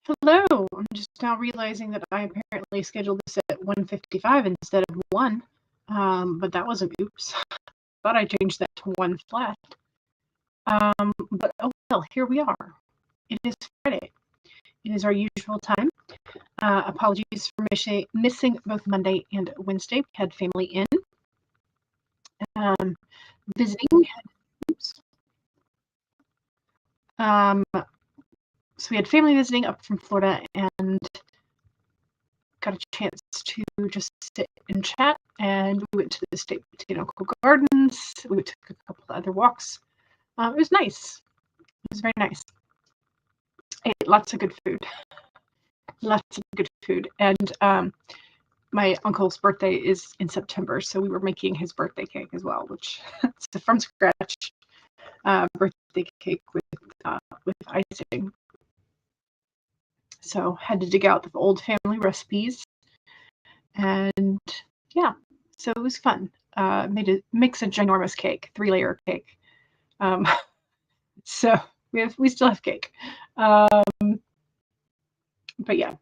Hello. I'm just now realizing that I apparently scheduled this at 1:55 instead of 1. But that was an oops. Thought I changed that to 1 flat. But oh well, here we are. It is Friday. It is our usual time. Apologies for missing both Monday and Wednesday. We had family in. Visiting. Oops. So we had family visiting up from Florida and got a chance to just sit and chat. And we went to the state botanical gardens. We took a couple of other walks. It was nice. It was very nice. I ate lots of good food. Lots of good food. And my uncle's birthday is in September, so we were making his birthday cake as well, which is a from scratch birthday cake with icing. So had to dig out the old family recipes, and yeah, so it was fun. Made a ginormous cake, 3-layer cake. So we still have cake, but yeah.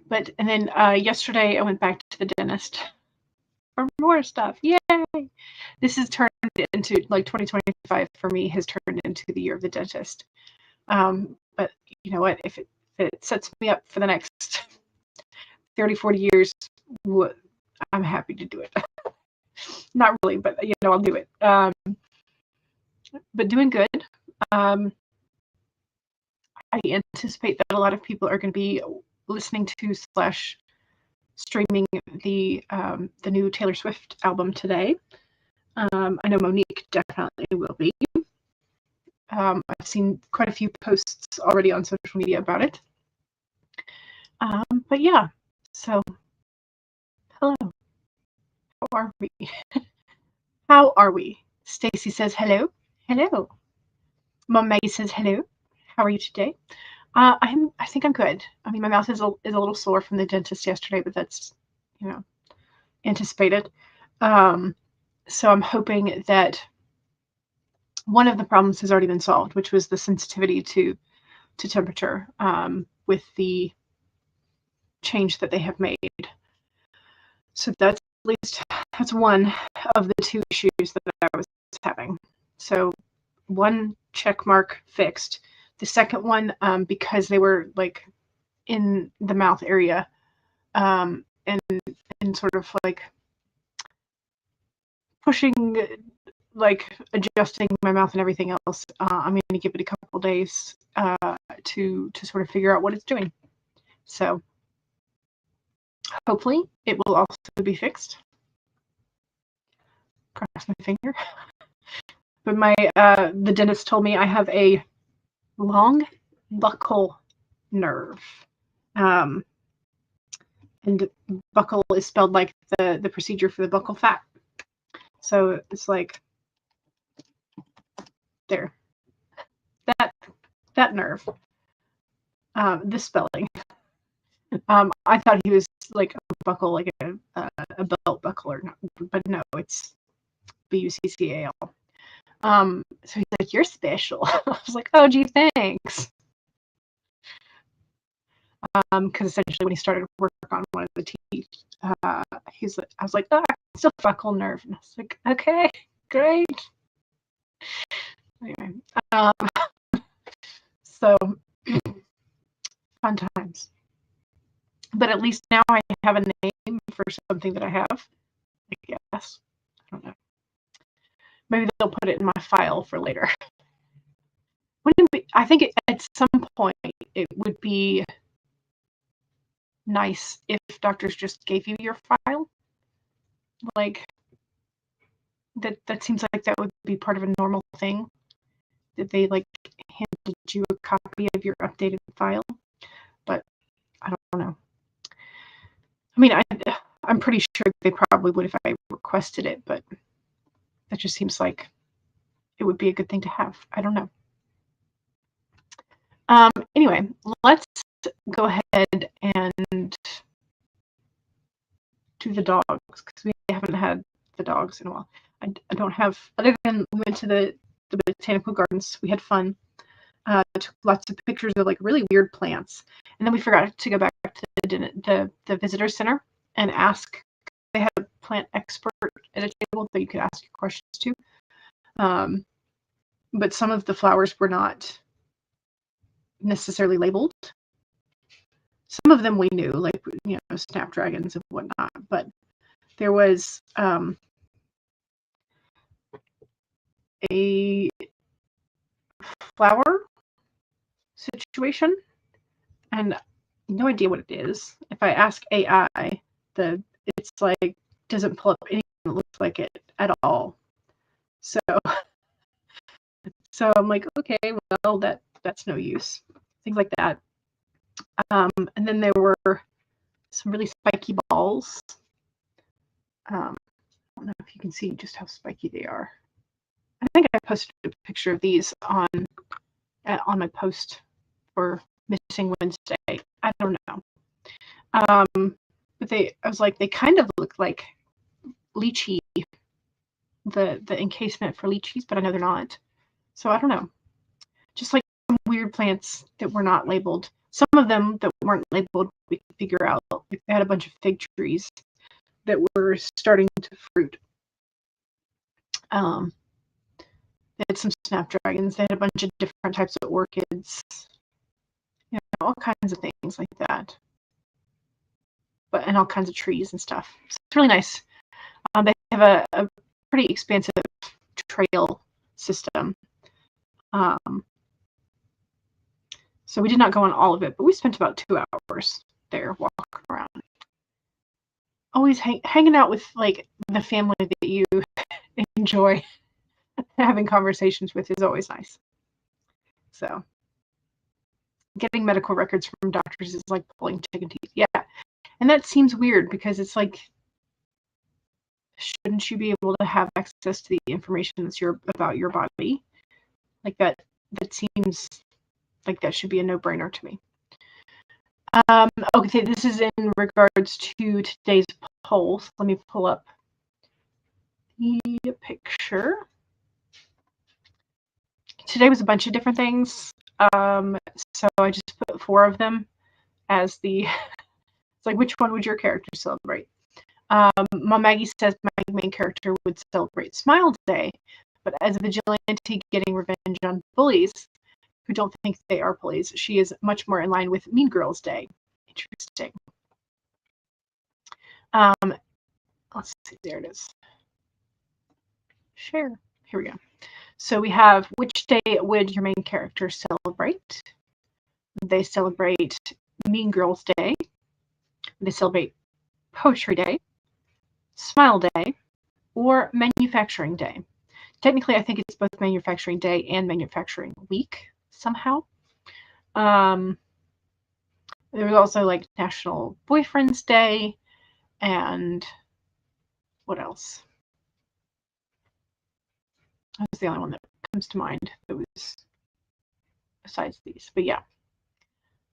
And then yesterday I went back to the dentist for more stuff. Yay! This has turned into, like, 2025 for me has turned into the year of the dentist. But you know what? If it sets me up for the next 30, 40 years, I'm happy to do it. Not really, but I'll do it. But doing good. I anticipate that a lot of people are going to be listening to / streaming the new Taylor Swift album today. I know Monique definitely will be. I've seen quite a few posts already on social media about it. But yeah, so hello. How are we? How are we? Stacy says hello. Hello. Mom Maggie says hello. How are you today? I think I'm good. I mean, my mouth is a little sore from the dentist yesterday, but that's anticipated. So I'm hoping that one of the problems has already been solved, which was the sensitivity to temperature with the change that they have made. So that's one of the two issues that I was having. So one check mark fixed. The second one, because they were like in the mouth area, and sort of like pushing, like adjusting my mouth and everything else. I'm going to give it a couple days to sort of figure out what it's doing. So hopefully it will also be fixed. Cross my finger. But the dentist told me I have a long buccal nerve. And buccal is spelled like the procedure for the buccal fat. So it's like there. That nerve. This spelling. I thought he was like a buckle, like a belt buckle, or not, but no, it's Buccal. So he's like, "You're special." I was like, "Oh, gee, thanks." Because essentially, when he started work on one of the teeth, I was like, "Oh, I can still buccal nerve," and I was like, "Okay, great." Anyway, so fun times. But at least now I have a name for something that I have, I guess. I don't know. Maybe they'll put it in my file for later. I think at some point it would be nice if doctors just gave you your file. Like, that seems like that would be part of a normal thing, that they like handed you a copy of your updated file. But I don't know. I mean, I'm pretty sure they probably would if I requested it, but that just seems like it would be a good thing to have. I don't know. Anyway, let's go ahead and do the dogs, because we haven't had the dogs in a while. I don't have, other than we went to the botanical gardens. We had fun. Took lots of pictures of like really weird plants. And then we forgot to go back to the visitor center and ask. They had a plant expert at a table that you could ask your questions to. But some of the flowers were not necessarily labeled. Some of them we knew, like, you know, snapdragons and whatnot. But there was a flower situation, and no idea what it is. If I ask AI, it's like doesn't pull up anything that looks like it at all. So I'm like, okay, well, that's no use. Things like that. And then there were some really spiky balls. I don't know if you can see just how spiky they are. I think I posted a picture of these on my post for Missing Wednesday. I don't know. But I was like, they kind of look like lychee, the encasement for lychees, but I know they're not. So I don't know. Just like some weird plants that were not labeled. Some of them that weren't labeled, we could figure out. Like they had a bunch of fig trees that were starting to fruit. They had some snapdragons. They had a bunch of different types of orchids. You know, all kinds of things like that. And all kinds of trees and stuff. So it's really nice. They have a pretty expansive trail system. So we did not go on all of it, but we spent about 2 hours there walking around. Always hanging out with like the family that you enjoy having conversations with is always nice. So getting medical records from doctors is like pulling chicken teeth. Yeah. And that seems weird because it's like, shouldn't you be able to have access to the information that's about your body? Like that seems like that should be a no-brainer to me. Okay, this is in regards to today's poll. So let me pull up the picture. Today was a bunch of different things. So I just put 4 of them as the, it's like, which one would your character celebrate? Mom Maggie says my main character would celebrate Smile Day, but as a vigilante getting revenge on bullies who don't think they are bullies, she is much more in line with Mean Girls Day. Interesting. Let's see, there it is. Share. Here we go. So we have, which day would your main character celebrate? They celebrate Mean Girls Day. They celebrate Poetry Day, Smile Day, or Manufacturing Day. Technically, I think it's both Manufacturing Day and Manufacturing Week somehow. There was also like National Boyfriend's Day, and what else? That was the only one that comes to mind that was besides these. But yeah.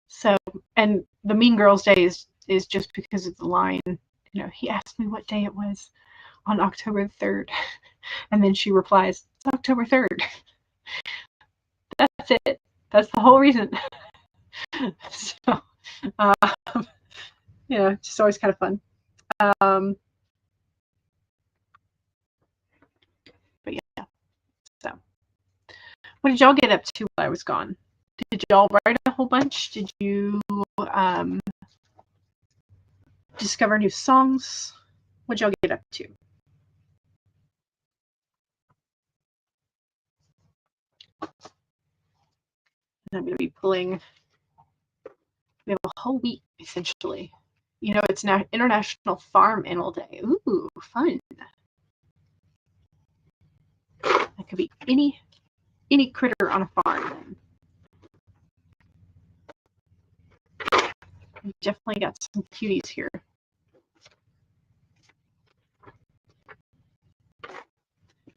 So, and the Mean Girls Day is just because of the line, you know, he asked me what day it was on October 3rd. And then she replies, it's October 3rd. That's it. That's the whole reason. So, you know, just always kind of fun. But yeah. So, what did y'all get up to while I was gone? Did y'all write a whole bunch? Did you discover new songs? What'd y'all get up to? I'm going to be pulling. We have a whole week, essentially. You know, it's now International Farm Animal Day. Ooh, fun. That could be any critter on a farm. We definitely got some cuties here.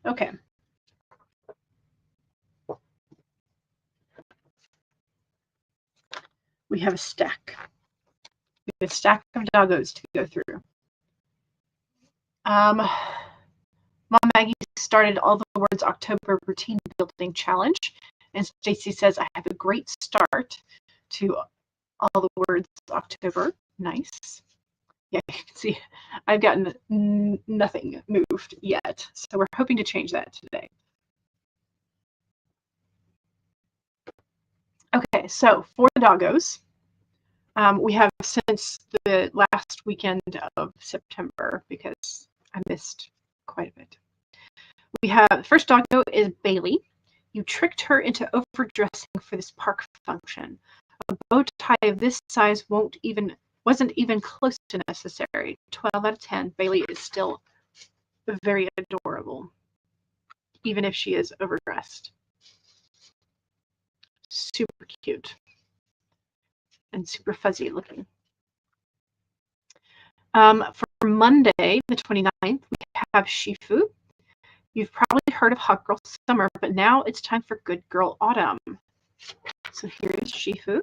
Okay. We have a stack. We have a stack of doggos to go through. Mom Maggie started all the words October routine building challenge, And Stacy says, I have a great start to all the words October. Nice. Yeah, you can see I've gotten nothing moved yet. So we're hoping to change that today. Okay, so for the doggos, we have since the last weekend of September, because I missed quite a bit. We have, the first doggo is Bailey. You tricked her into overdressing for this park function. A bow tie of this size wasn't even close to necessary. 12 out of 10. Bailey is still very adorable, even if she is overdressed. Super cute and super fuzzy looking. For Monday, the 29th, we have Shifu. You've probably heard of Hot Girl Summer, but now it's time for Good Girl Autumn. So here's Shifu.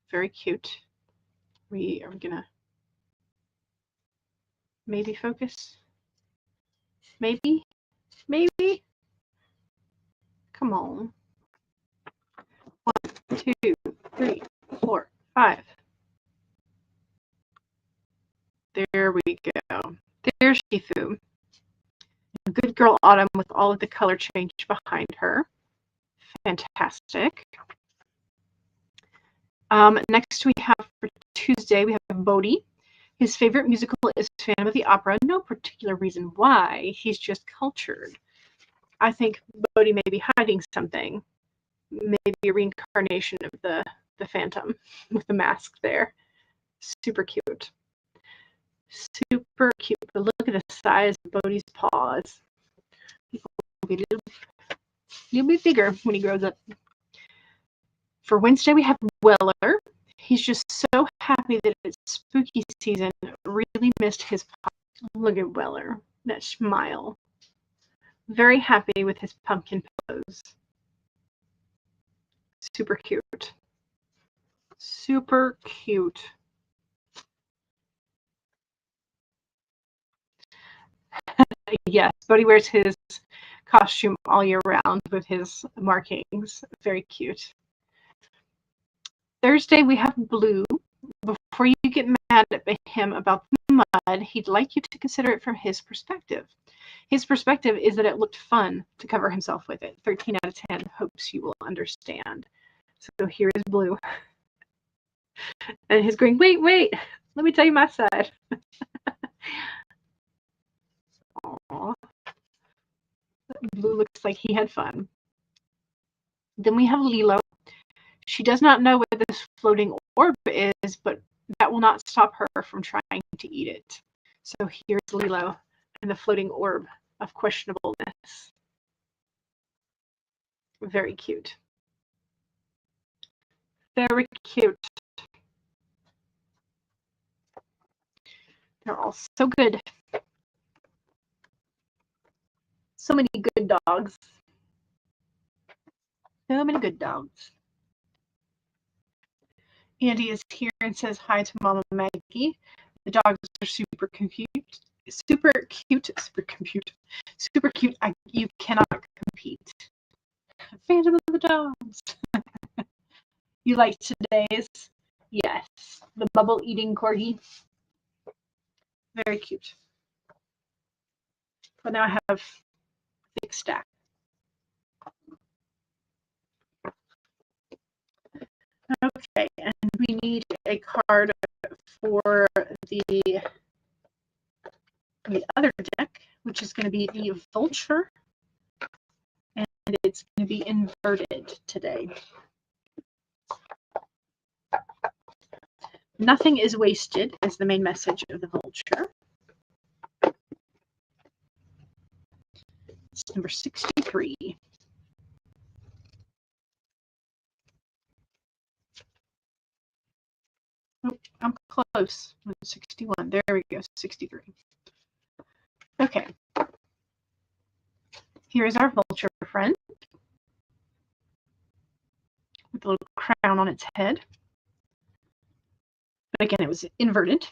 Very cute. We are gonna maybe focus. Maybe. Come on. 1, 2, 3, 4, 5. There we go. There's Shifu. Good Girl Autumn with all of the color change behind her. Fantastic. Next we have for Tuesday, we have Bodhi. His favorite musical is Phantom of the Opera. No particular reason why. He's just cultured. I think Bodhi may be hiding something. Maybe a reincarnation of the Phantom with the mask there. Super cute. Super cute. But look at the size of Bodhi's paws. He will be a little bit bigger when he grows up. For Wednesday, we have Weller. He's just so happy that it's spooky season. Really missed his pop. Look at Weller. That smile. Very happy with his pumpkin pose. Super cute. Super cute. Yes, Bodhi wears his costume all year round with his markings. Very cute. Thursday, we have Blue. Before you get mad at him about the mud, he'd like you to consider it from his perspective. His perspective is that it looked fun to cover himself with it. 13 out of 10. Hopes you will understand. So here is Blue. And he's going, wait, let me tell you my side. Aww. Blue looks like he had fun. Then we have Lilo. She does not know what this floating orb is, but that will not stop her from trying to eat it. So here's Lilo and the floating orb of questionableness. Very cute. Very cute. They're all so good. So many good dogs. So many good dogs. Andy is here and says hi to Mama Maggie. The dogs are super cute. Super cute. You cannot compete. Phantom of the dogs. You like today's? Yes. The bubble eating corgi. Very cute. But now I have a thick stack. Okay, and we need a card for the other deck, which is going to be the Vulture, and it's going to be inverted today. Nothing is wasted is the main message of the Vulture. It's number 63. Oh, I'm close. 61. There we go. 63. Okay. Here is our vulture friend with a little crown on its head. But again, it was inverted.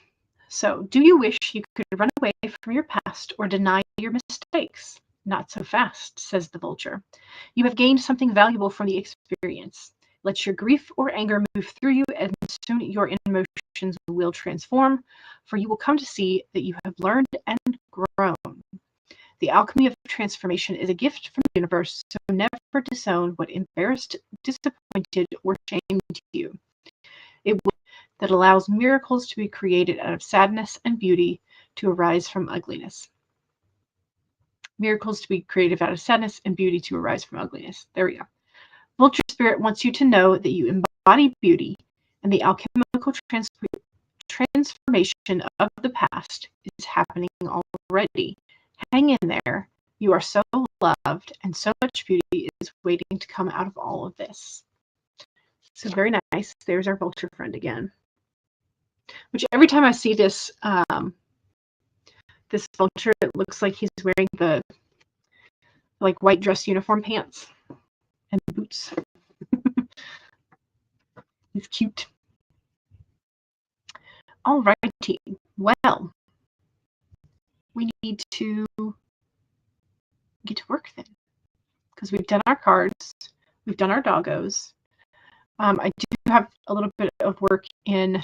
So, do you wish you could run away from your past or deny your mistakes? Not so fast, says the vulture. You have gained something valuable from the experience. Let your grief or anger move through you, and soon your emotions will transform, for you will come to see that you have learned and grown. The alchemy of transformation is a gift from the universe, so never disown what embarrassed, disappointed, or shamed you. It will that allows miracles to be created out of sadness and beauty to arise from ugliness. Miracles to be created out of sadness and beauty to arise from ugliness. There we go. Vulture Spirit wants you to know that you embody beauty, and the alchemical transformation of the past is happening already. Hang in there. You are so loved, and so much beauty is waiting to come out of all of this. So very nice. There's our vulture friend again. Which every time I see this this vulture, it looks like he's wearing the like white dress uniform pants and boots. He's cute. Alrighty. Well, we need to get to work then, because we've done our cards, we've done our doggos. I do have a little bit of work in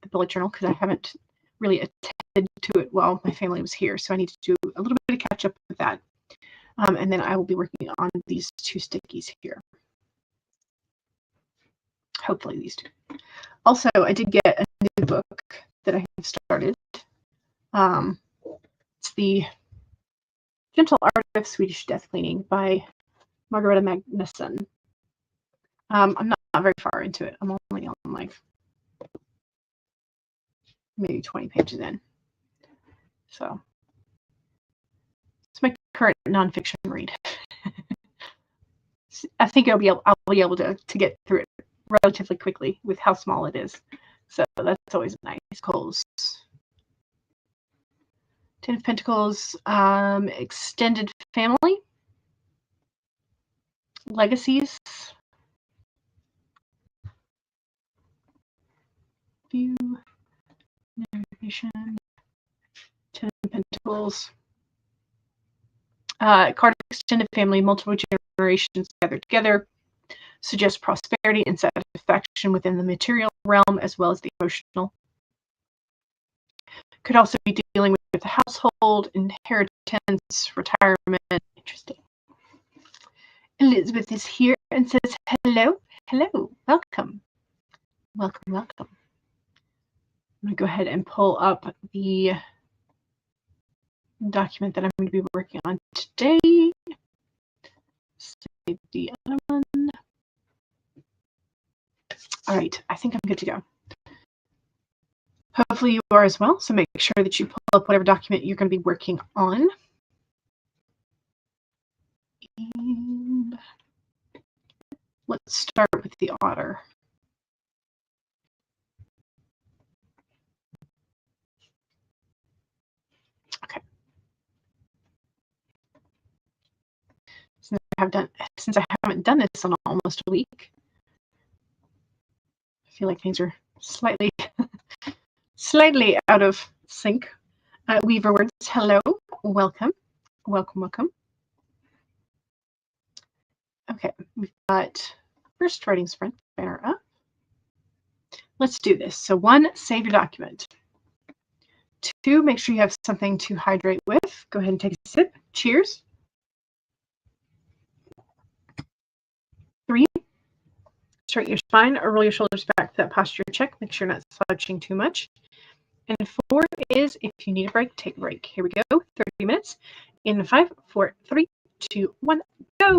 the bullet journal because I haven't really attended to it while my family was here, so I need to do a little bit of catch up with that. And then I will be working on these two stickies here. Hopefully these two. Also, I did get a new book that I have started. It's The Gentle Art of Swedish Death Cleaning by Margareta Magnusson. I'm not very far into it. I'm only on like maybe 20 pages in. So it's my current nonfiction read. I think I'll be able to get through it relatively quickly with how small it is. So that's always nice. Coals. Ten of Pentacles, extended family, legacies, view, navigation, Ten of Pentacles, card of extended family, multiple generations gathered together, suggests prosperity and satisfaction within the material realm as well as the emotional. Could also be dealing with the household, inheritance, retirement. Interesting. Elizabeth is here and says, hello, hello, welcome. Welcome, welcome. I'm going to go ahead and pull up the document that I'm going to be working on today. Save the other one. All right, I think I'm good to go. Hopefully you are as well, so make sure that you pull up whatever document you're going to be working on. And let's start with the otter. Okay. Since I haven't done this in almost a week, I feel like things are slightly out of sync. Weaver words, hello, welcome, welcome, welcome. Okay, we've got first writing sprint banner up. Let's do this. So 1, save your document. 2, make sure you have something to hydrate with. Go ahead and take a sip. Cheers. 3, straighten your spine or roll your shoulders back for that posture check. Make sure you're not slouching too much. And 4 is if you need a break, take a break. Here we go. 30 minutes. In 5, 4, 3, 2, 1, go.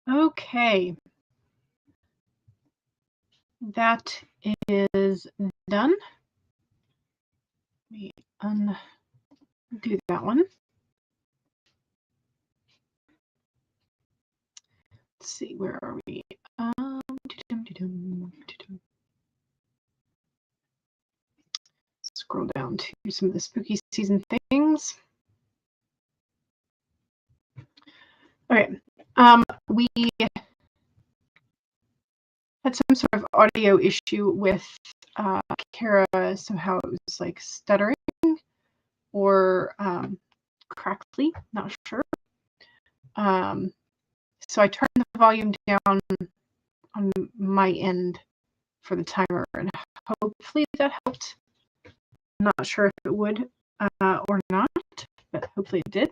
Okay. That is done. Let me undo that one. Let's see, where are we? Scroll down to some of the spooky season things. Okay. We had some sort of audio issue with Kara. Somehow it was like stuttering or crackly, not sure. So I turned the volume down on my end for the timer, and hopefully that helped. I'm not sure if it would or not, but hopefully it did.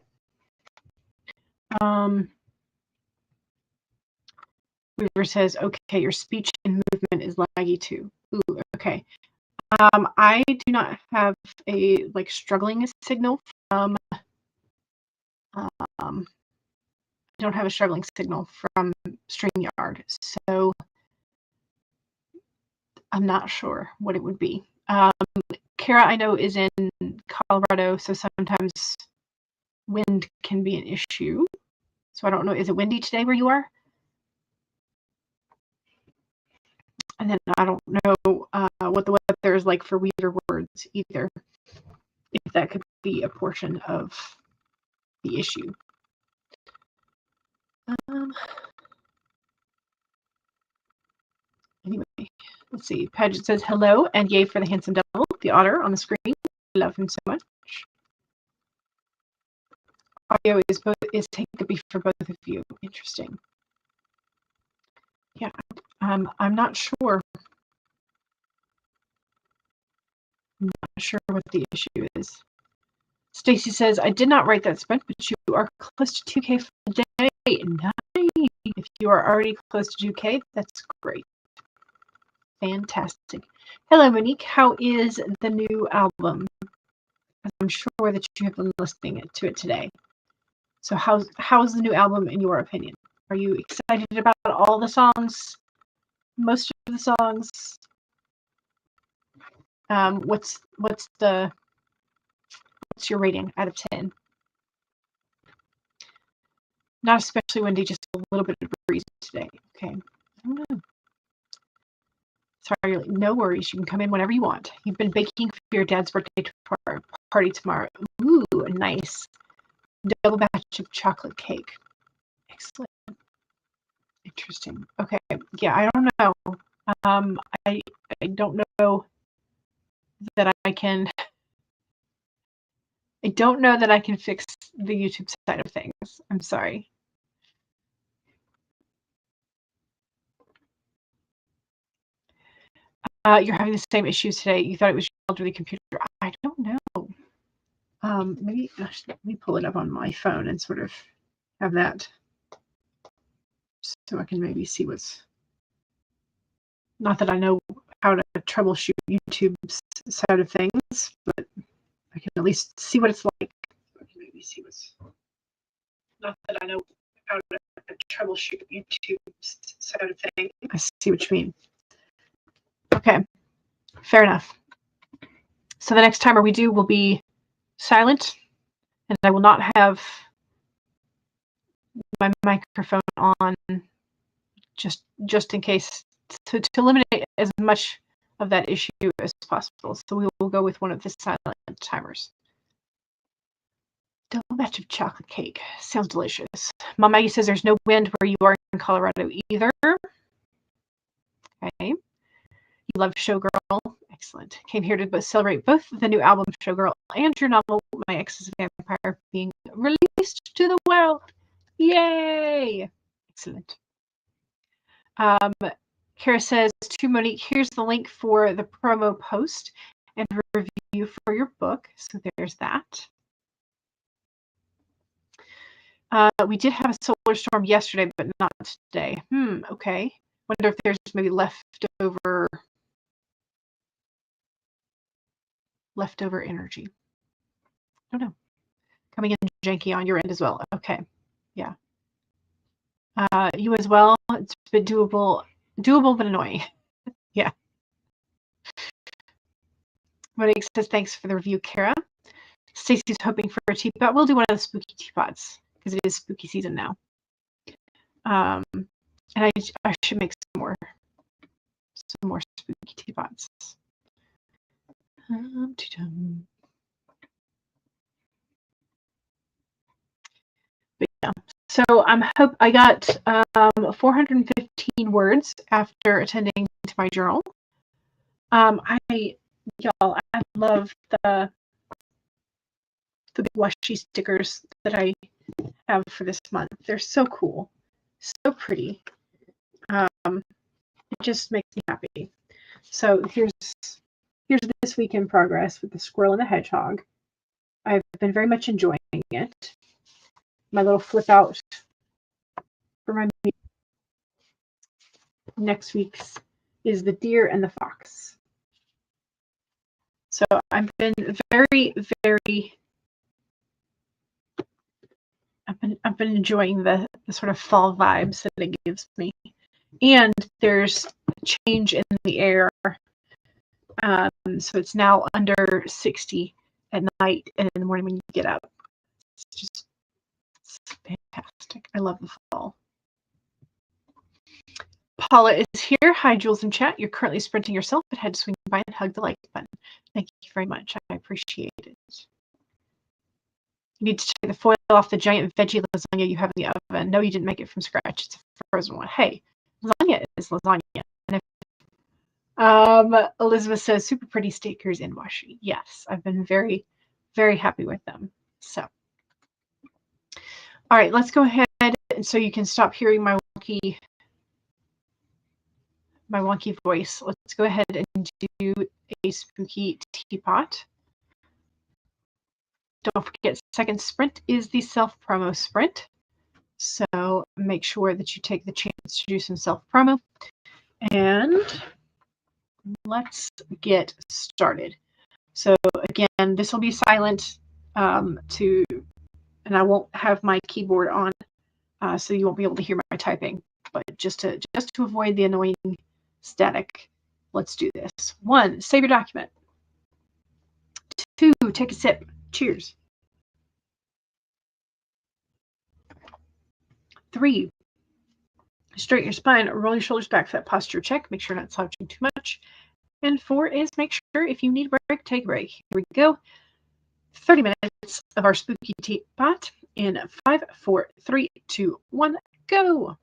Weaver says, okay, your speech and movement is laggy too. Ooh, okay. I do not have a struggling signal from I don't have a struggling signal from StreamYard, so I'm not sure what it would be. Kara, I know, is in Colorado, so sometimes wind can be an issue. So I don't know. Is it windy today where you are? And then I don't know what the weather is like for Weaver words either, if that could be a portion of the issue. Anyway, let's see. Paget says hello and yay for the handsome devil, the otter on the screen. I love him so much. Audio is taking a beat for both of you. Interesting. Yeah, I'm not sure. I'm not sure what the issue is. Stacy says, I did not write that sprint, but you are close to 2K for the day. Nice. If you are already close to 2K, that's great. Fantastic. Hello, Monique. How is the new album? I'm sure that you have been listening to it today. So how's the new album in your opinion? Are you excited about all the songs? Most of the songs? What's your rating out of 10? Not especially windy, just a little bit of breeze today. Okay. I don't know. Sorry, no worries. You can come in whenever you want. You've been baking for your dad's birthday party tomorrow. Ooh, nice. Double batch of chocolate cake. Excellent. Interesting. Okay. Yeah, I don't know. I don't know that I can. I don't know that I can fix the YouTube side of things. I'm sorry. You're having the same issues today. You thought it was your elderly computer. I don't know. Maybe let me pull it up on my phone and sort of have that so I can maybe see what's. Not that I know how to troubleshoot YouTube's side of things, but I can at least see what it's like. I can maybe see what's. Not that I know how to troubleshoot YouTube's side of things. I see what you mean. Okay, fair enough. So the next timer we do will be silent, and I will not have my microphone on just in case to eliminate as much of that issue as possible. So we will go with one of the silent timers. Double batch of chocolate cake. Sounds delicious. Mom Maggie says there's no wind where you are in Colorado either. Okay. You love Showgirl. Excellent. Came here to celebrate both the new album Showgirl and your novel My Ex is a Vampire being released to the world. Yay! Excellent. Kara says to Monique, here's the link for the promo post and review for your book. So there's that. We did have a solar storm yesterday, but not today. Okay. Wonder if there's maybe leftover energy. I don't know. Coming in janky on your end as well. Okay. Yeah. You as well. It's a bit doable but annoying. Yeah. Monique says, thanks for the review, Kara. Stacy's hoping for a teapot. We'll do one of the spooky teapots because it is spooky season now. And I should make some more spooky teapots. But yeah, so I got 415 words after attending to my journal. I love the big washi stickers that I have for this month. They're so cool, so pretty. It just makes me happy. So here's this week in progress with the squirrel and the hedgehog. I've been very much enjoying it. My little flip out for my next week's is the deer and the fox. So I've been very, very. I've been enjoying the sort of fall vibes that it gives me, and there's a change in the air. So it's now under 60 at night and in the morning when you get up. It's fantastic. I love the fall. Paula is here. Hi, Jules in chat. You're currently sprinting yourself, but had to swing by and hug the like button. Thank you very much. I appreciate it. You need to take the foil off the giant veggie lasagna you have in the oven. No, you didn't make it from scratch. It's a frozen one. Hey, lasagna is lasagna. And if, Elizabeth says, super pretty stickers in washi. Yes, I've been very, very happy with them. So, all right, let's go ahead and so you can stop hearing my wonky voice. Let's go ahead and do a spooky teapot. Don't forget, second sprint is the self-promo sprint. So make sure that you take the chance to do some self-promo. And let's get started. So again, this will be silent and I won't have my keyboard on, so you won't be able to hear my typing. But just to avoid the annoying static, let's do this. 1, save your document. 2, take a sip. Cheers. 3, straighten your spine, roll your shoulders back for that posture check. Make sure you're not slouching too much. And 4 is make sure if you need a break, take a break. Here we go. 30 minutes of our spooky teapot in 5, 4, 3, 2, 1, go.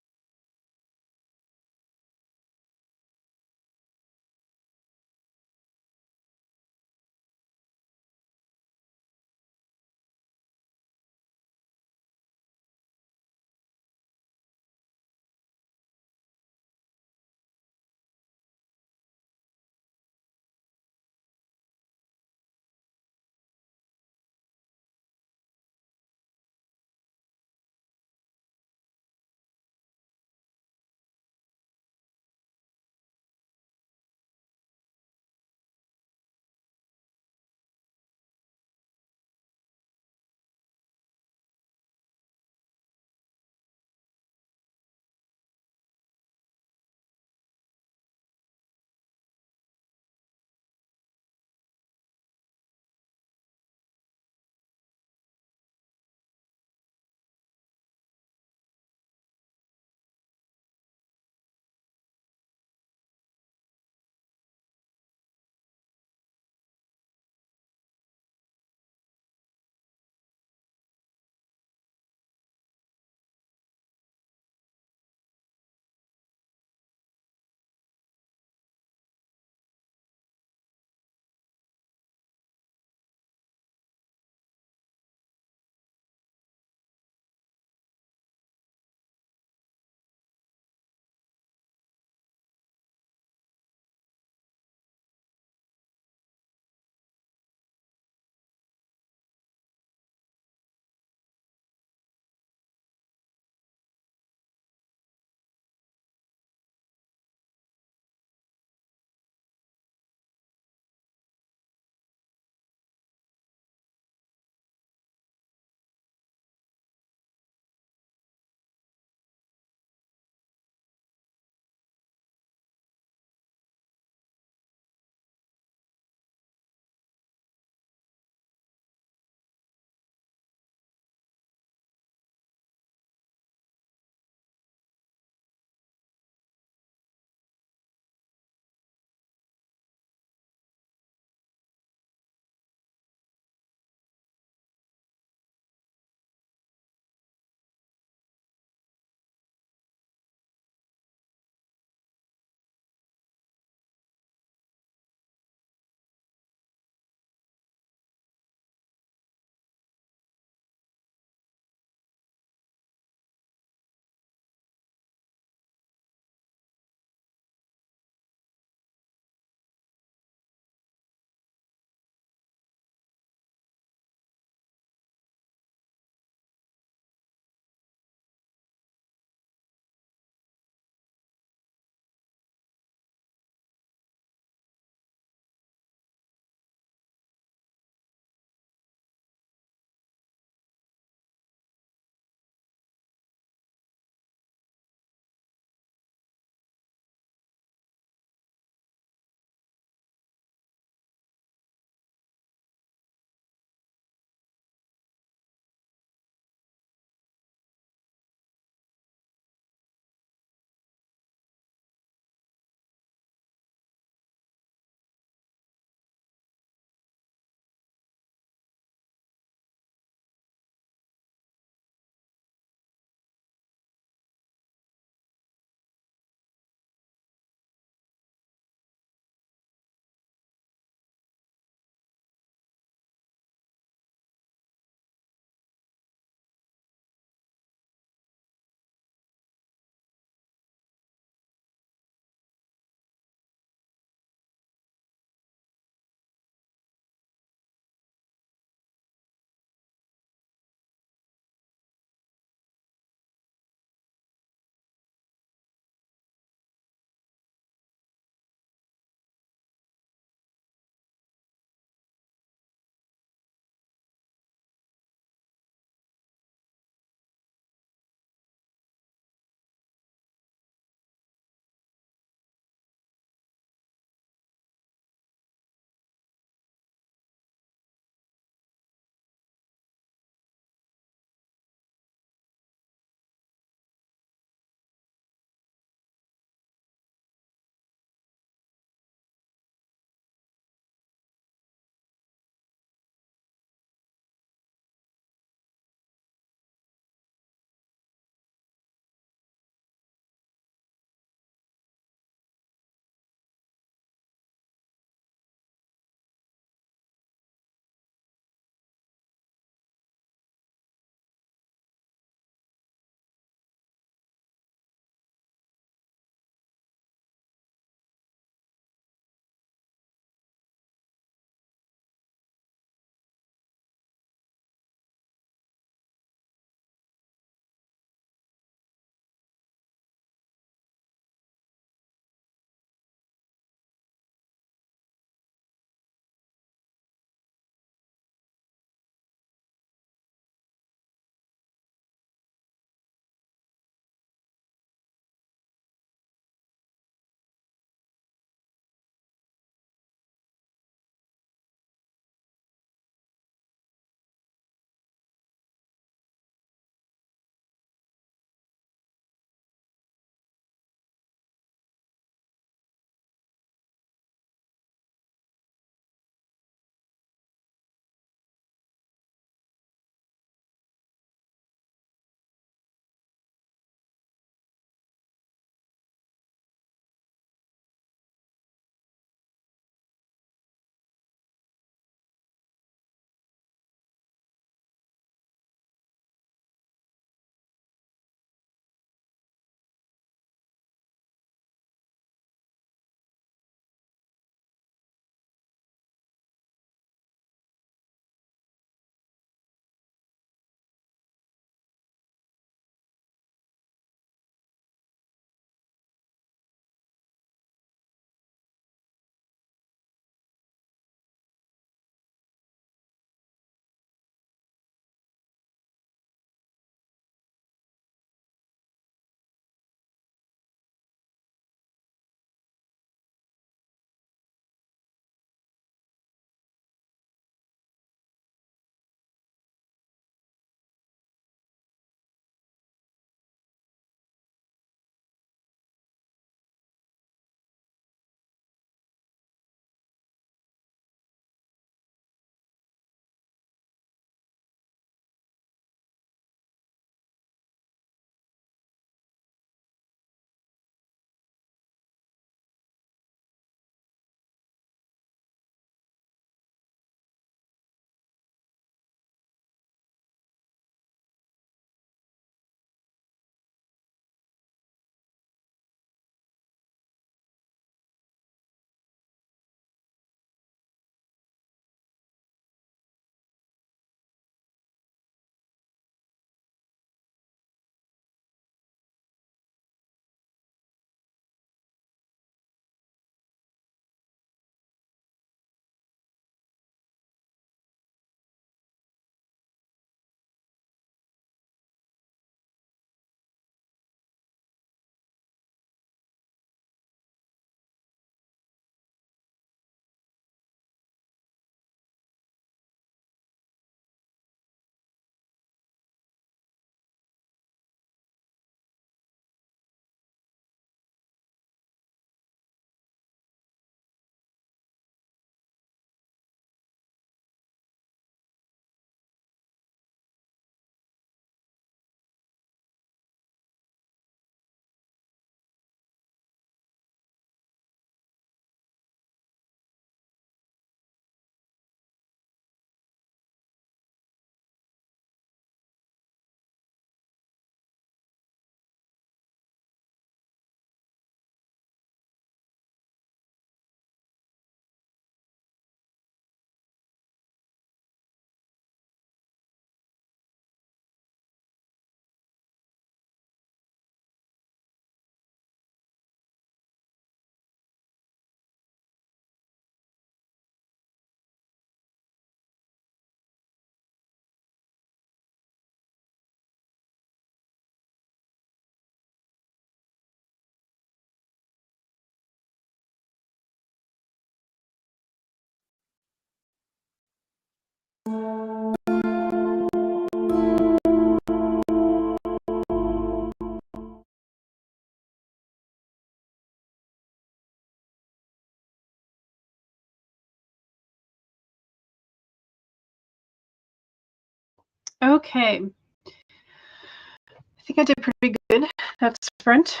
Okay. I think I did pretty good that sprint.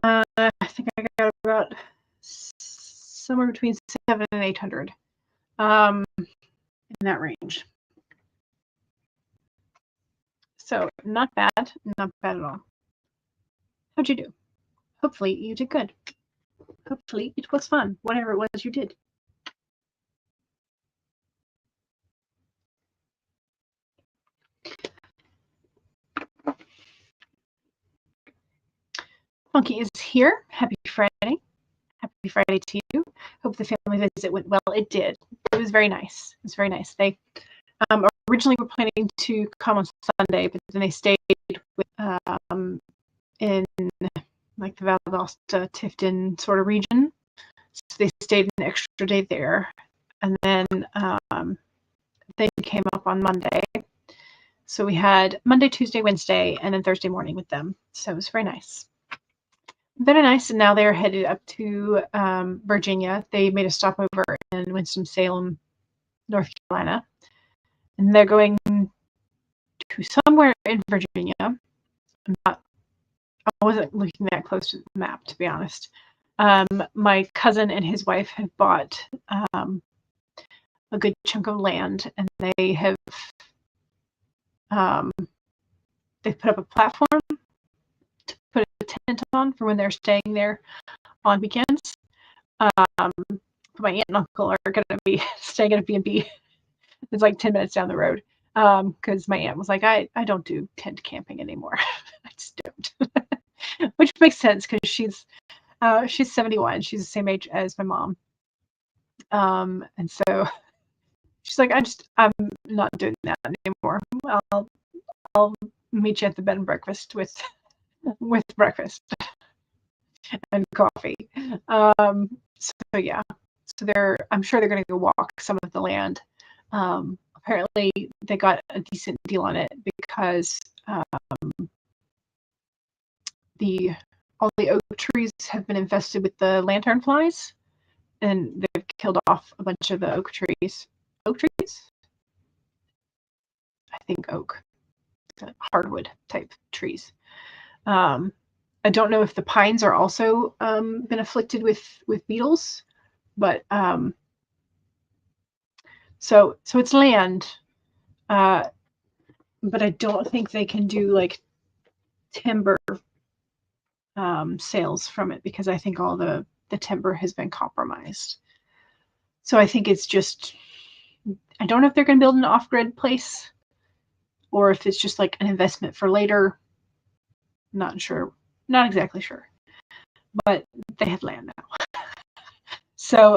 I think I got about somewhere between 700 and 800 in that range. So not bad at all. How'd you do? Hopefully you did good. Hopefully it was fun, whatever it was you did. Funky is here. Happy Friday. Happy Friday to you. Hope the family visit went well. It did. It was very nice. It was very nice. They originally were planning to come on Sunday, but then they stayed with, in like the Valdosta, Tifton sort of region. So they stayed an extra day there. And then they came up on Monday. So we had Monday, Tuesday, Wednesday, and then Thursday morning with them. So it was very nice. Very nice. And now they're headed up to Virginia. They made a stopover in Winston-Salem, North Carolina. And they're going to somewhere in Virginia. I wasn't looking that close to the map, to be honest. My cousin and his wife have bought a good chunk of land, and they have they've put up a platform to put a tent on for when they're staying there on weekends. My aunt and uncle are going to be staying at a B&B. It's like 10 minutes down the road, because my aunt was like, I don't do tent camping anymore. I just don't. Which makes sense, because she's 71. She's the same age as my mom. And so she's like, I'm not doing that anymore. I'll meet you at the bed and breakfast with breakfast and coffee. So yeah. So I'm sure they're going to go walk some of the land. Apparently they got a decent deal on it because all the oak trees have been infested with the lantern flies, and they've killed off a bunch of the oak trees. Oak trees? I think oak. Hardwood type trees. I don't know if the pines are also been afflicted with beetles, but so it's land, but I don't think they can do like timber sales from it, because I think all the timber has been compromised. So I think it's just, I don't know if they're going to build an off-grid place or if it's just like an investment for later. Not sure. Not exactly sure. But they have land now. So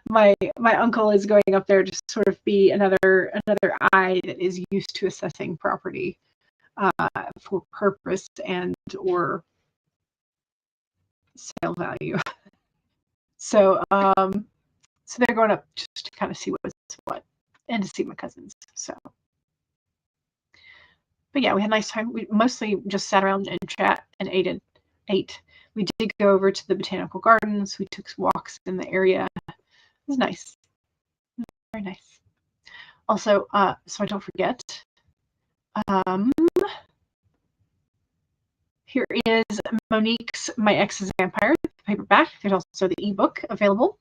my uncle is going up there to sort of be another eye that is used to assessing property for purpose and or sale value. So they're going up just to kind of see what's what and to see my cousins. So, but yeah, we had a nice time. We mostly just sat around and chat and ate. We did go over to the botanical gardens. We took walks in the area. It was nice. Very nice. Also, so I don't forget, here is Monique's My Ex is a Vampire paperback. There's also the ebook available.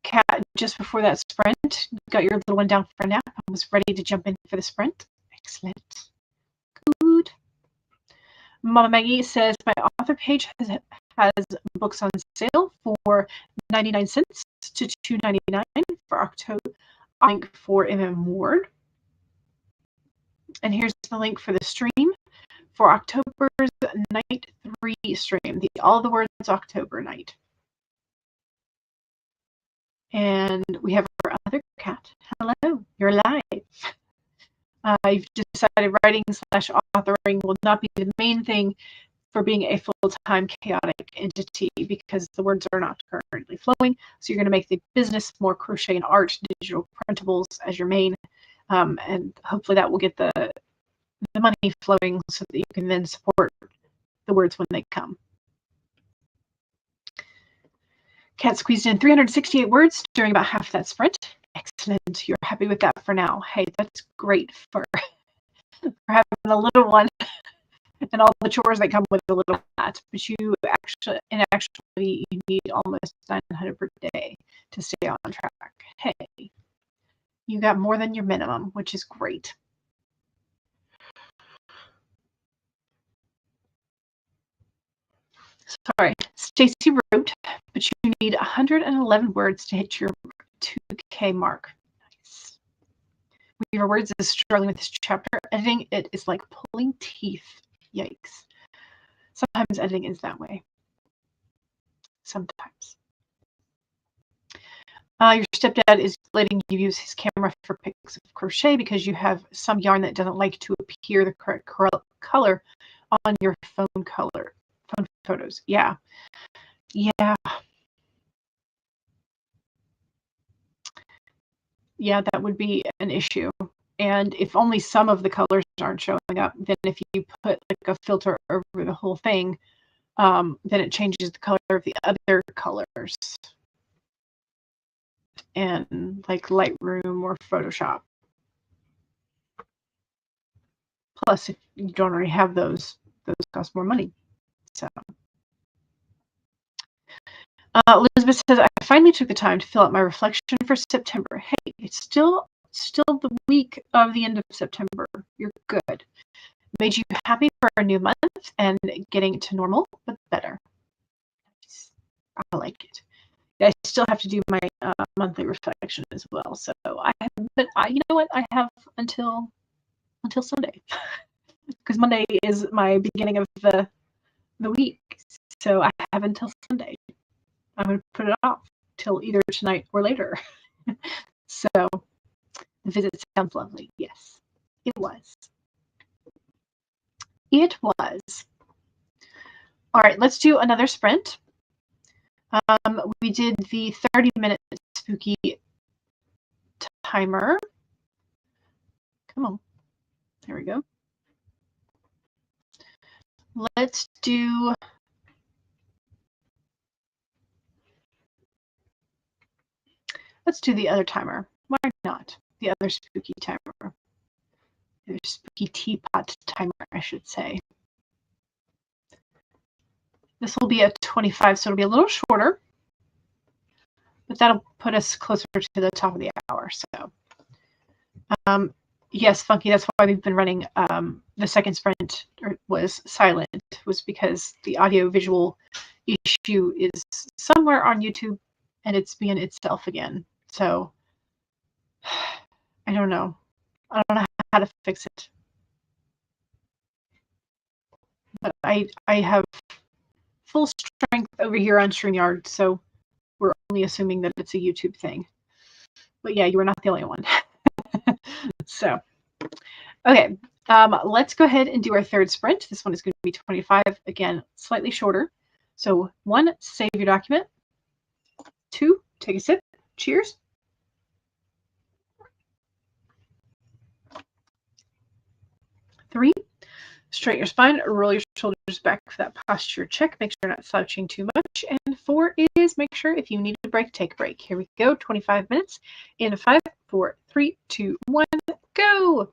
Kat, just before that sprint, got your little one down for a nap and was ready to jump in for the sprint. Excellent. Good. Mama Maggie says my author page has books on sale for 99 cents to $2.99 for October. Link for Ward. And here's the link for the stream for October's night 3 stream. All the words October night. And we have our other cat. Hello, you're live. You've decided writing/authoring will not be the main thing for being a full-time chaotic entity because the words are not currently flowing. So you're going to make the business more crochet and art, digital printables as your main, and hopefully that will get the money flowing so that you can then support the words when they come. Kat squeezed in 368 words during about half that sprint. Excellent. You're happy with that for now. Hey, that's great for having a little one and all the chores that come with a little cat. But you actually, in actuality, you need almost 900 per day to stay on track. Hey, you got more than your minimum, which is great. Sorry, Stacy wrote, but you need 111 words to hit your 2K mark. Nice. Weaver Words is struggling with this chapter. Editing it is like pulling teeth. Yikes. Sometimes editing is that way. Sometimes. Your stepdad is letting you use his camera for pics of crochet because you have some yarn that doesn't like to appear the correct color on your phone photos. Yeah. Yeah. Yeah, that would be an issue. And if only some of the colors aren't showing up, then if you put like a filter over the whole thing, then it changes the color of the other colors. And like Lightroom or Photoshop. Plus, if you don't already have those cost more money. So, Elizabeth says, I finally took the time to fill out my reflection for September. Hey, it's still the week of the end of September. You're good. Made you happy for a new month and getting to normal, but better. I like it. I still have to do my monthly reflection as well. So you know what? I have until Sunday, because Monday is my beginning of the week. So I have until Sunday. I'm going to put it off till either tonight or later. So the visit sounds lovely. Yes, it was. It was. All right, let's do another sprint. We did the 30-minute spooky timer. Come on. There we go. Let's do the other timer. Why not? The other spooky timer. The spooky teapot timer, I should say. This will be a 25, so it'll be a little shorter, but that'll put us closer to the top of the hour. So, yes, Funky, that's why we've been running the second sprint was silent, was because the audio-visual issue is somewhere on YouTube, and it's being itself again. So, I don't know. I don't know how to fix it. But I have full strength over here on StreamYard, so we're only assuming that it's a YouTube thing. But yeah, you were not the only one. So, okay, let's go ahead and do our third sprint. This one is going to be 25, again, slightly shorter. So 1, save your document. 2, take a sip. Cheers. 3, straighten your spine, roll your shoulders back for that posture check. Make sure you're not slouching too much. And 4 is make sure if you need a break, take a break. Here we go, 25 minutes in 5, 4, 3, 2, 1, go.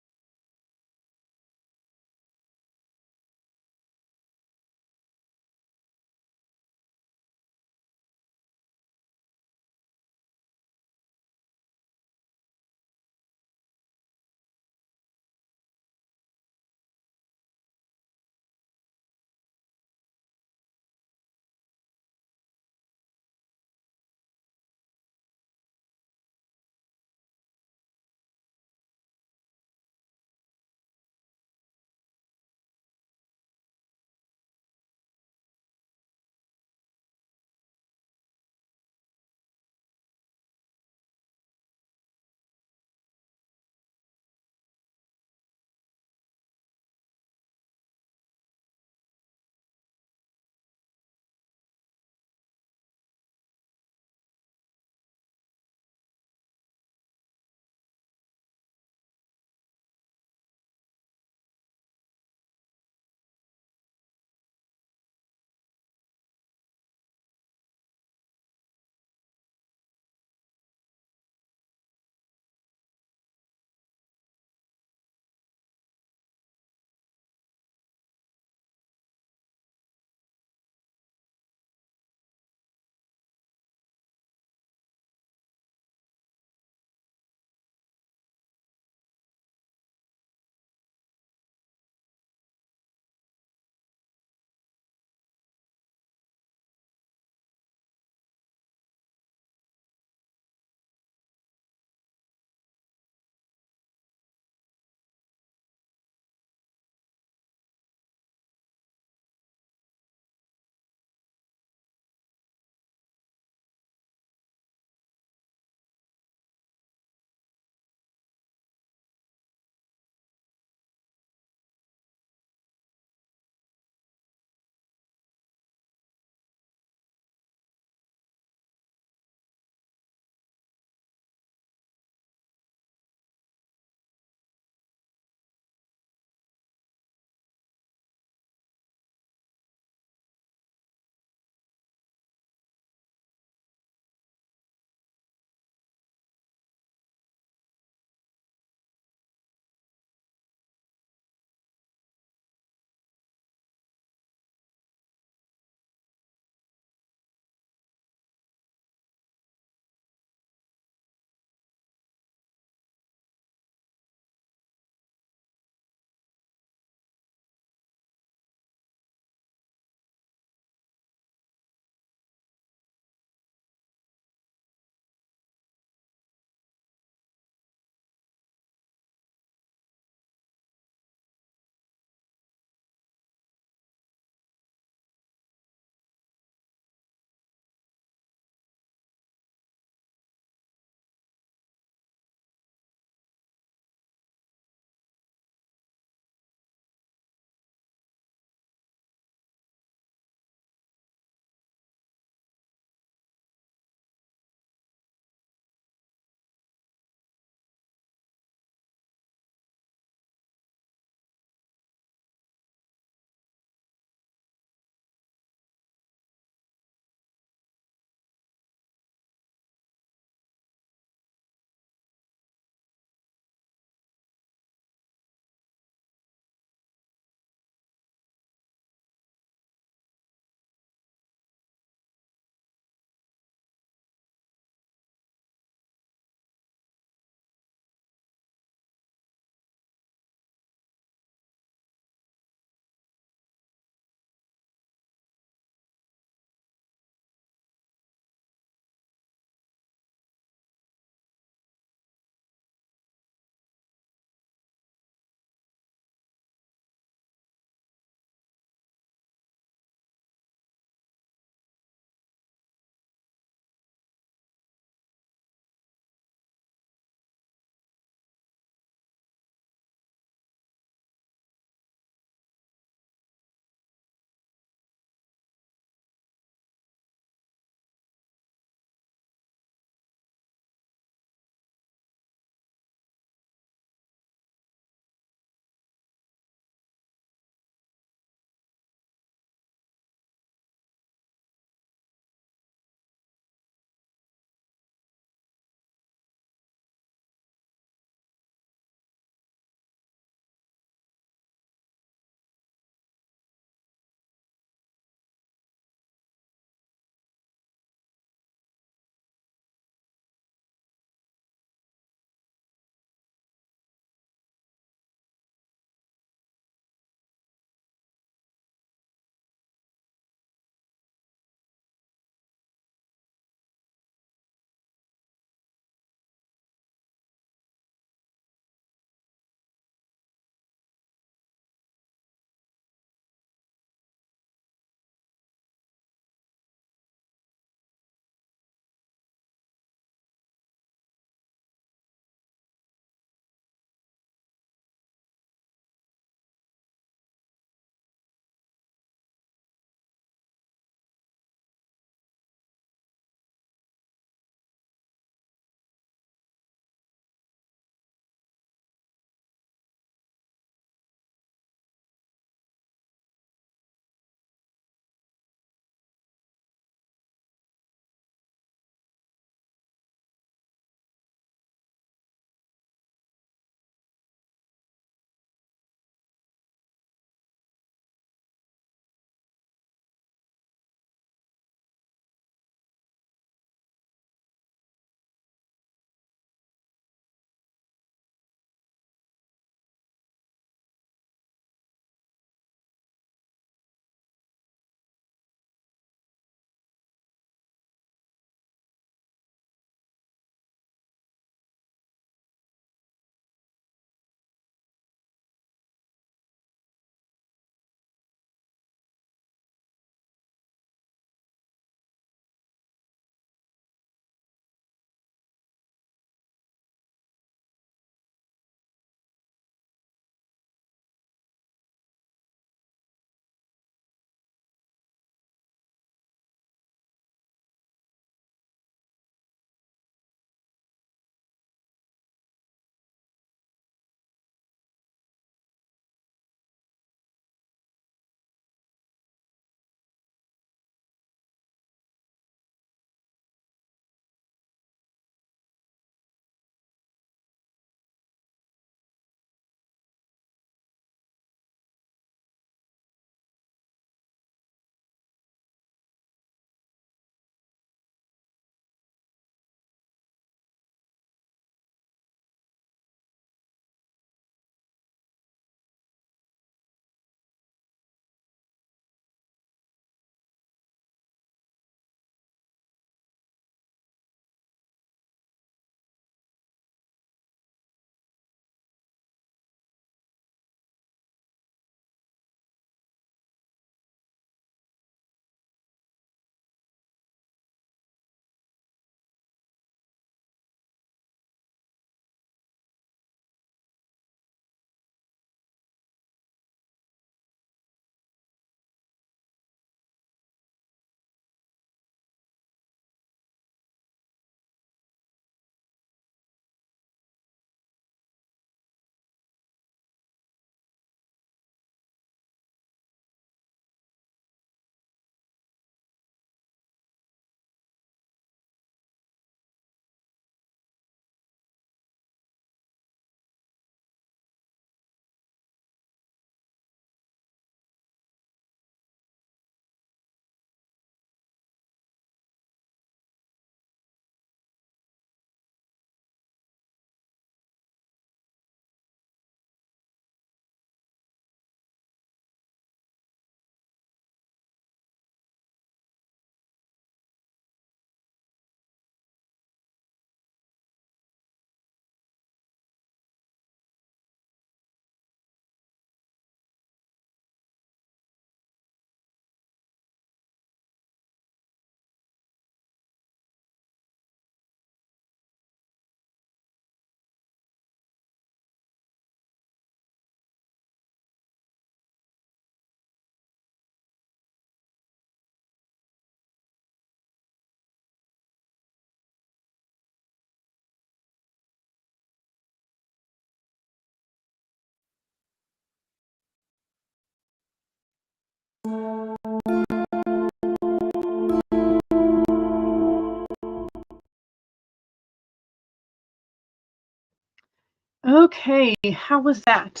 Okay, how was that?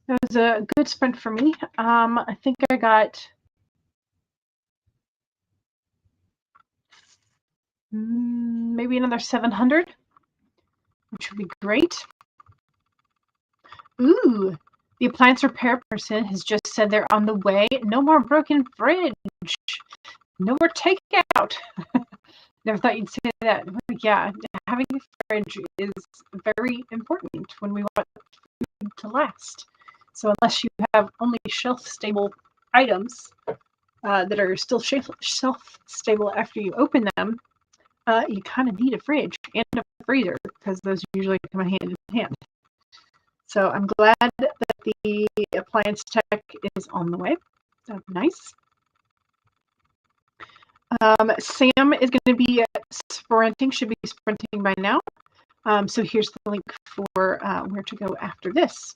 That was a good sprint for me. I think I got maybe another 700, which would be great. Ooh, the appliance repair person has just said they're on the way. No more broken fridge. No more takeout. Never thought you'd say that. Yeah, having a fridge is very important when we want food to last. So unless you have only shelf-stable items that are still shelf-stable after you open them, you kind of need a fridge and a freezer because those usually come hand in hand. So I'm glad that the appliance tech is on the way. That's nice. Sam is going to be sprinting, should be sprinting by now. So here's the link for where to go after this.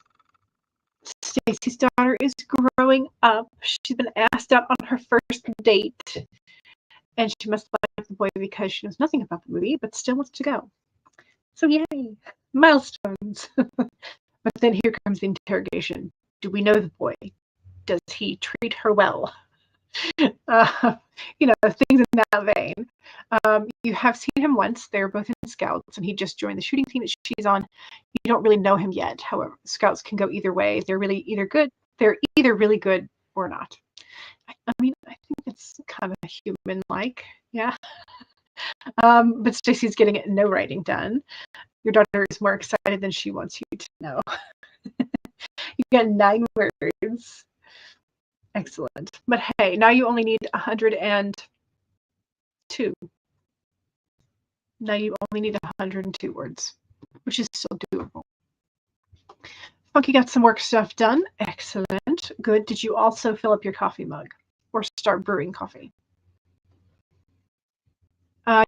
Stacy's daughter is growing up. She's been asked out on her first date. And she must like the boy because she knows nothing about the movie, but still wants to go. So yay, milestones. But then here comes the interrogation. Do we know the boy? Does he treat her well? Things in that vein. You have seen him once. They're both in Scouts, and he just joined the shooting team that she's on. You don't really know him yet. However, Scouts can go either way. They're either really good or not. I mean, I think it's kind of human-like, yeah. But Stacy's getting no writing done. Your daughter is more excited than she wants you to know. You got 9 words. Excellent. But hey, now you only need 102. Now you only need 102 words, which is still doable. Funky got some work stuff done. Excellent. Good. Did you also fill up your coffee mug or start brewing coffee?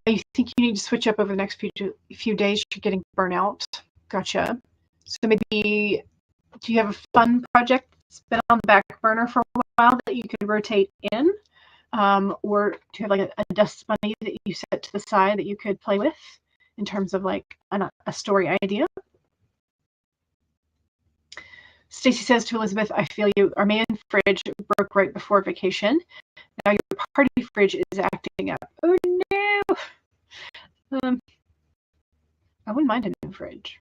You think you need to switch up over the next few days? You're getting burnout. Gotcha. So maybe, do you have a fun project that's been on the back burner for a while that you could rotate in? Or do you have like a dust bunny that you set to the side that you could play with in terms of like a story idea? Stacy says to Elizabeth, I feel you. Our main fridge broke right before vacation. Now your party fridge is acting up. Oh no! I wouldn't mind a new fridge.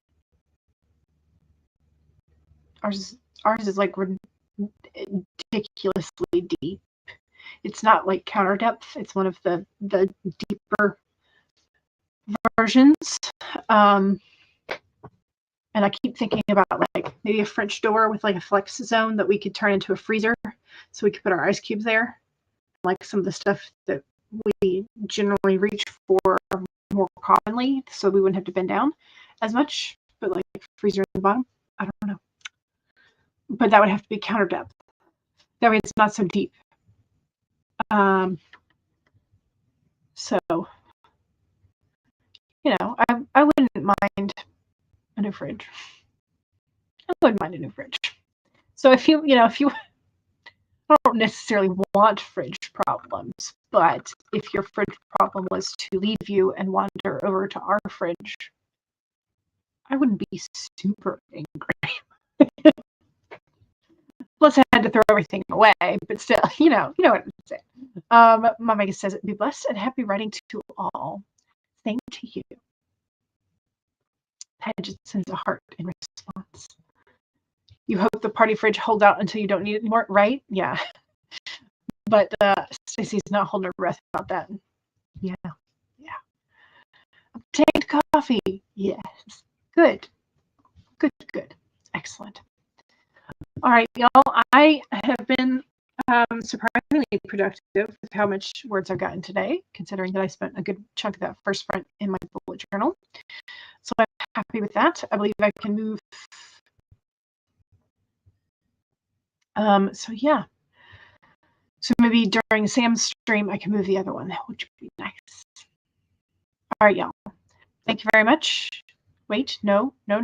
Ours is like ridiculously deep. It's not like counter depth. It's one of the deeper versions. And I keep thinking about like maybe a French door with like a flex zone that we could turn into a freezer, so we could put our ice cubes there. Like some of the stuff that we generally reach for more commonly, so we wouldn't have to bend down as much. But like freezer at the bottom, I don't know. But that would have to be counter depth. That way it's not so deep. So, I wouldn't mind a new fridge. I wouldn't mind a new fridge. So if you I don't necessarily want fridge problems, but if your fridge problem was to leave you and wander over to our fridge, I wouldn't be super angry. Plus, I had to throw everything away, but still, you know what I'm saying. Mama says, be blessed and happy writing to all. Same to you. Paget sends a heart in response. You hope the party fridge holds out until you don't need it anymore, right? Yeah. But Stacy's not holding her breath about that. Yeah. Obtained coffee. Yes. Good. Excellent. All right, y'all. I have been surprisingly productive with how much words I've gotten today, considering that I spent a good chunk of that first sprint in my bullet journal. So I'm happy with that. I believe I can move. So yeah. So maybe during Sam's stream, I can move the other one, which would be nice. All right, y'all. Thank you very much. Wait, no. I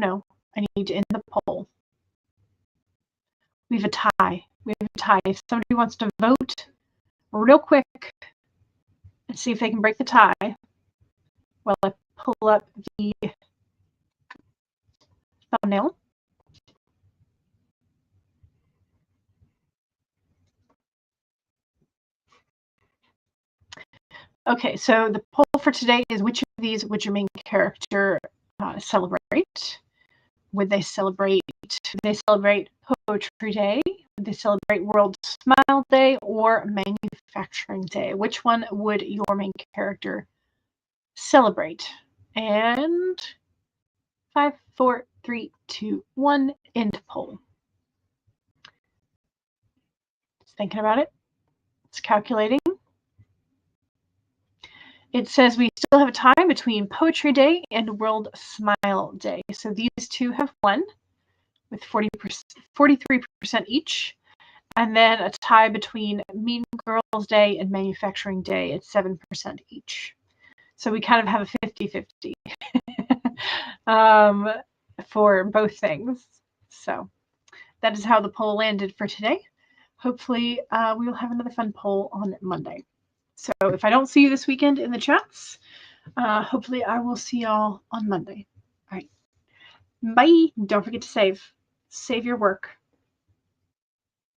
need to end the poll. We have a tie. If somebody wants to vote real quick and see if they can break the tie, while I pull up the thumbnail. Okay, so the poll for today is, which of these would your main character celebrate? Would they celebrate Poetry Day? Would they celebrate World Smile Day or Manufacturing Day? Which one would your main character celebrate? And 5, 4, 3, 2, 1, end poll. Just thinking about it. It's calculating. It says we still have a tie between Poetry Day and World Smile Day. So these two have won with 43% each. And then a tie between Mean Girls Day and Manufacturing Day at 7% each. So we kind of have a 50-50 for both things. So that is how the poll landed for today. Hopefully we will have another fun poll on Monday. So if I don't see you this weekend in the chats, hopefully I will see y'all on Monday. All right. Bye. Don't forget to save your work.